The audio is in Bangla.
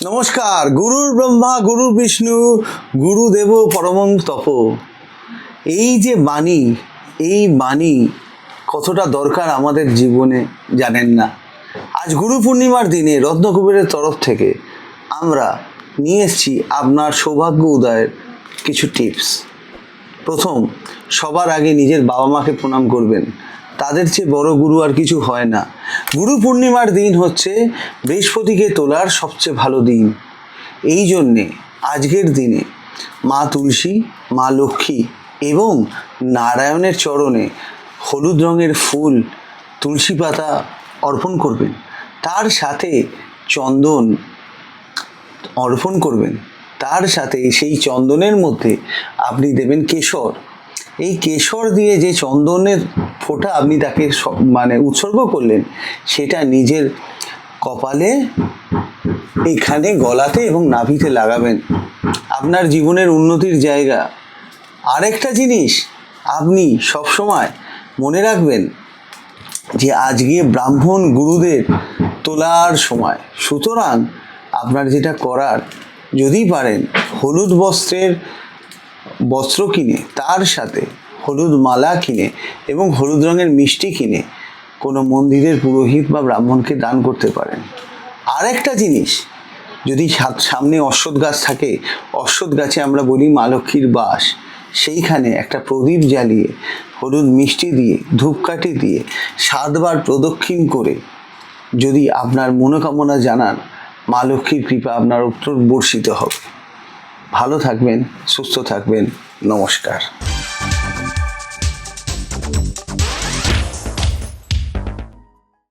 নমস্কার। গুরুর ব্রহ্মা গুরুর বিষ্ণু গুরুদেব পরমং তপ। এই যে বাণী, এই বাণী কতটা দরকার আমাদের জীবনে জানেন না। আজ গুরু পূর্ণিমার দিনে রত্নকুবেরের তরফ থেকে আমরা নিয়ে এসেছি আপনার সৌভাগ্য উদয়ের কিছু টিপস। প্রথম, সবার আগে নিজের বাবা মাকে প্রণাম করবেন। তাদের চেয়ে বড় গুরু আর কিছু হয় না। গুরু পূর্ণিমার দিন হচ্ছে বৃহস্পতিকে তোলার সবচেয়ে ভালো দিন। এই জন্যে আজকের দিনে মা তুলসী, মা লক্ষ্মী এবং নারায়ণের চরণে হলুদ রঙের ফুল, তুলসী পাতা অর্পণ করবেন। তার সাথে চন্দন অর্পণ করবেন। তার সাথে সেই চন্দনের মধ্যে আপনি দেবেন কেশর। এই কেশর দিয়ে যে চন্দনের ফোঁটা আপনি তাকে উৎসর্গ করলেন, সেটা নিজের কপালে, এখানে গলাতে এবং নাভিতে লাগাবেন। আপনার জীবনের উন্নতির জায়গা। আরেকটা জিনিস আপনি সবসময় মনে রাখবেন যে আজকে ব্রাহ্মণ গুরুদের তোলার সময়, সুতরাং আপনার যেটা করার, যদি পারেন হলুদ বস্ত্র কিনে, তার সাথে হলুদ মালা কিনে এবং হলুদ রঙের মিষ্টি কিনে কোনো মন্দিরের পুরোহিত বা ব্রাহ্মণকে দান করতে পারেন। আরেকটা জিনিস, যদি সামনে অশ্বত্থ গাছ থাকে, অশ্বত্থ গাছে আমরা বলি মা লক্ষ্মীর বাস, সেইখানে একটা প্রদীপ জ্বালিয়ে হলুদ মিষ্টি দিয়ে ধূপকাঠি দিয়ে 7 বার প্রদক্ষিণ করে যদি আপনার মনোকামনা জানান, মা লক্ষ্মীর কৃপা আপনার উপর বর্ষিত হবে। ভালো থাকবেন, সুস্থ থাকবেন। নমস্কার।